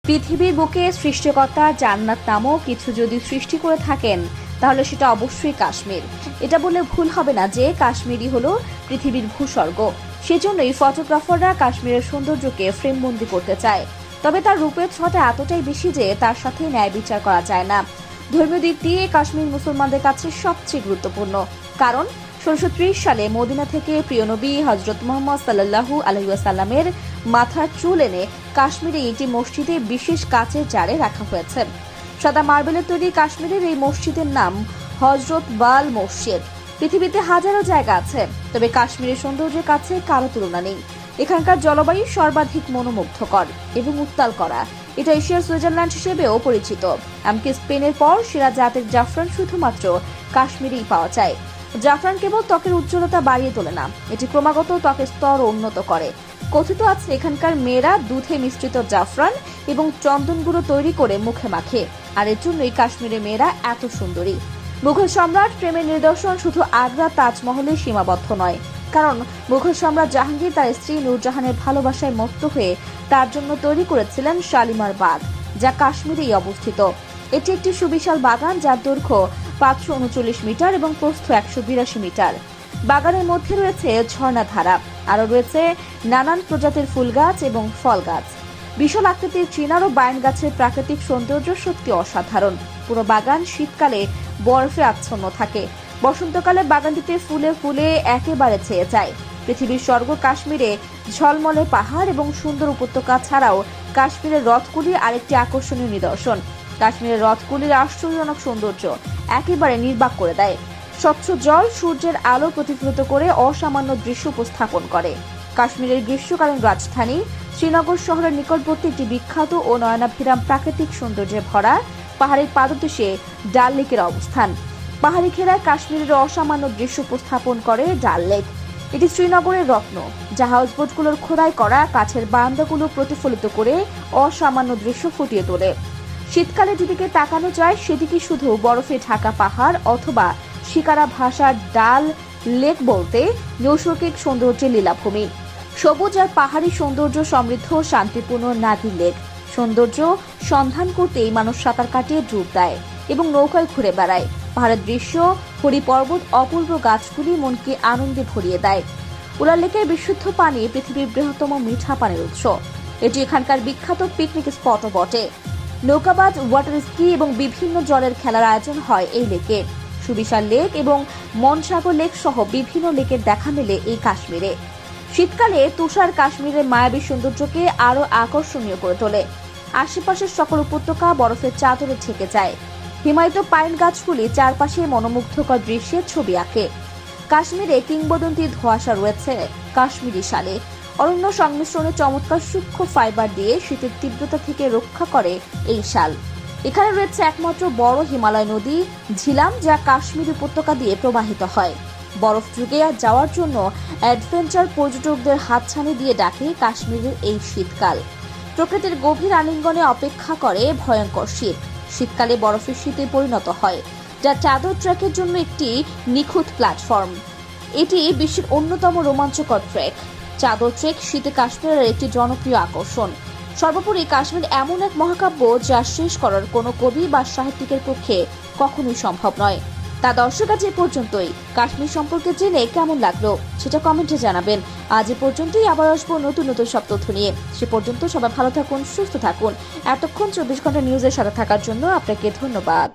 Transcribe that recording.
পৃথিবীর বুকে সৃষ্টিকর্তা জান্নাত নামক কিছু যদি সৃষ্টি করে থাকেন তাহলে সেটা অবশ্যই কাশ্মীর। এটা বলে ভুল হবে না যে কাশ্মীরই হলো পৃথিবীর ভূস্বর্গ। সেজন্যই ফটোগ্রাফাররা কাশ্মীরের সৌন্দর্যকে ফ্রেমবন্দি করতে চায়। তবে তার রূপের ছোঁয়াটা এতটাই বেশি যে তার সাথে ন্যায় বিচার করা যায় না। ধর্মীয় দিক দিয়ে কাশ্মীর মুসলমানদের কাছে সবচেয়ে গুরুত্বপূর্ণ, কারণ ১৬৩০ সালে মদিনা থেকে প্রিয় নবী হযরত মুহাম্মদ সাল্লাল্লাহু আলাইহি ওয়াসাল্লামের মাথার চুল এনে কাশ্মীরে একটি মসজিদে বিশেষ কাচের জারে রাখা হয়েছে। সাদা মার্বেলের তৈরি কাশ্মীরের এই মসজিদের নাম হযরত বাল মসজিদ। পৃথিবীতে হাজারো জায়গা আছে, তবে কাশ্মীরের সৌন্দর্যের কাছে কারো তুলনা নেই। এখানকার জলবায়ু সর্বাধিক মনোমুগ্ধকর এবং উত্তাল করা। এটা এশিয়ার সুইজারল্যান্ড হিসেবেও পরিচিত। এমনকি স্পেনের পর সেরা জাতের জাফরান শুধুমাত্র কাশ্মীরেই পাওয়া যায়। জাফরান কেবল ত্বকের উজ্জ্বলতা বাড়িয়ে তোলে না, এটি ক্রমাগত ত্বকের স্তর উন্নত করে। কথিত আছে এখানকার মেয়েরা দুধে মিশ্রিত জাফরান এবং চন্দন গুঁড়ো তৈরি করে মুখে মাখে, আর এর জন্যই কাশ্মীরের মেয়েরা এত সুন্দরী। মুঘল সম্রাট প্রেমের নিদর্শন শুধু আগ্রা তাজমহলে সীমাবদ্ধ নয়, কারণ মুঘল সম্রাট জাহাঙ্গীর তার স্ত্রী নূরজাহানের ভালোবাসায় মত্ত হয়ে তার জন্য তৈরি করেছিলেন শালিমার বাগ, যা কাশ্মীরেই অবস্থিত। এটি একটি সুবিশাল বাগান যার দৈর্ঘ্য ৫৩৯ মিটার এবং প্রস্থ ১৮২ মিটার। বাগানের মধ্যে রয়েছে ঝর্ণাধারা, আরও রয়েছে নানান প্রজাতির ফুল গাছ এবং ফল গাছ। বিশাল আকৃতির চিনার ও বাইন গাছের প্রাকৃতিক সৌন্দর্য সত্যি অসাধারণ। পুরো বাগান শীতকালে বরফে আচ্ছন্ন থাকে, বসন্তকালে বাগানটিতে ফুলে ফুলে একেবারে ছেয়ে যায়। পৃথিবীর স্বর্গ কাশ্মীরে ঝলমলে পাহাড় এবং সুন্দর উপত্যকা ছাড়াও কাশ্মীরের হ্রদগুলি আরেকটি আকর্ষণীয় নিদর্শন। কাশ্মীরের হ্রদগুলির আশ্চর্যজনক সৌন্দর্য একেবারে নির্বাক করে দেয়। স্বচ্ছ জল সূর্যের আলো প্রতিফলিত করে অসামান্য দৃশ্য উপস্থাপন করে। কাশ্মীরের গ্রীষ্মকালীন রাজধানী শ্রীনগর শহরের নিকটবর্তী একটি বিখ্যাত ও নয়নাভিরাম প্রাকৃতিক সৌন্দর্যে ভরা পাহাড়ের পাদদেশে ডাল লেকের অবস্থান। পাহাড়ি ঘেরায় কাশ্মীরের অসামান্য দৃশ্য উপস্থাপন করে ডাল লেক। এটি শ্রীনগরের রত্ন, যা হাউসবোটগুলোর খোদাই করা কাছের বারান্দাগুলো প্রতিফলিত করে অসামান্য দৃশ্য ফুটিয়ে তোলে। শীতকালে যেদিকে তাকানো যায় সেদিকে শুধু বরফে ঢাকা পাহাড় অথবা শিকারা ভাষার ডাল লেক বলতে নৈসর্গিক সৌন্দর্যের লীলাভূমি। সবুজ আর পাহাড়ি সৌন্দর্য সমৃদ্ধ শান্তিপূর্ণ নাদি লেক সৌন্দর্য সন্ধান করতেই মানুষ সাঁতার কাটিয়ে ডুব দেয় এবং নৌকায় ঘুরে বেড়ায়। পাহাড়ের দৃশ্য, হরি পর্বত, অপূর্ব গাছগুলি মনকে আনন্দে ভরিয়ে দেয়। উলার লেকের বিশুদ্ধ পানি পৃথিবীর বৃহত্তম মিঠা পানির উৎস। এটি এখানকার বিখ্যাত পিকনিক স্পটও বটে। নৌকাবাজ, ওয়াটার স্কি এবং বিভিন্ন জলের খেলার আয়োজন হয় এই লেকে। সুবিশাল লেক এবং মনসাগর লেক সহ বিভিন্ন লেকের দেখা মেলে এই কাশ্মীরে। শীতকালে তুষার কাশ্মীরের মায়াবী সৌন্দর্যকে আরো আকর্ষণীয় করে তোলে। আশেপাশের সকল উপত্যকা বরফের চাদরে ঢেকে যায়। হিমায়িত পাইন গাছগুলি চারপাশে মনোমুগ্ধকর দৃশ্যের ছবি আঁকে। কাশ্মীরে কিংবদন্তি ধোঁয়াশা রয়েছে কাশ্মীরি শালে। অরণ্য সংমিশ্রণে চমৎকার সূক্ষ্ম ফাইবার দিয়ে শীতের তীব্রতা থেকে রক্ষা করে এই শাল। এখানে রয়েছে একমাত্র বড় হিমালয় নদী ঝিলাম, যা কাশ্মীর উপত্যকা দিয়ে প্রবাহিত হয়। বরফ যুগে যাওয়ার জন্য অ্যাডভেঞ্চার পর্যটকদের হাতছানি দিয়ে ডাকে কাশ্মীরের এই শীতকাল। প্রকৃতির গভীর আলিঙ্গনে অপেক্ষা করে ভয়ঙ্কর শীত। শীতকালে বরফের শীতে পরিণত হয়, যা চাদর ট্রেকের জন্য একটি নিখুঁত প্ল্যাটফর্ম। এটি বিশ্বের অন্যতম রোমাঞ্চকর ট্রেক। চাদর ট্রেক শীতে কাশ্মীরের একটি জনপ্রিয় আকর্ষণ। সর্বোপরি কাশ্মীর এমন এক মহাকাব্য যা শেষ করার কোনো কবি বা সাহিত্যিকের পক্ষে কখনোই সম্ভব নয়। তা দর্শক আজ এ পর্যন্তই। কাশ্মীর সম্পর্কে জেনে কেমন লাগলো সেটা কমেন্টে জানাবেন। আজ এ পর্যন্তই, আবার আসবো নতুন নতুন সব তথ্য নিয়ে। সে পর্যন্ত সবাই ভালো থাকুন, সুস্থ থাকুন। এতক্ষণ ২৪ ঘন্টা নিউজের সাথে থাকার জন্য আপনাকে ধন্যবাদ।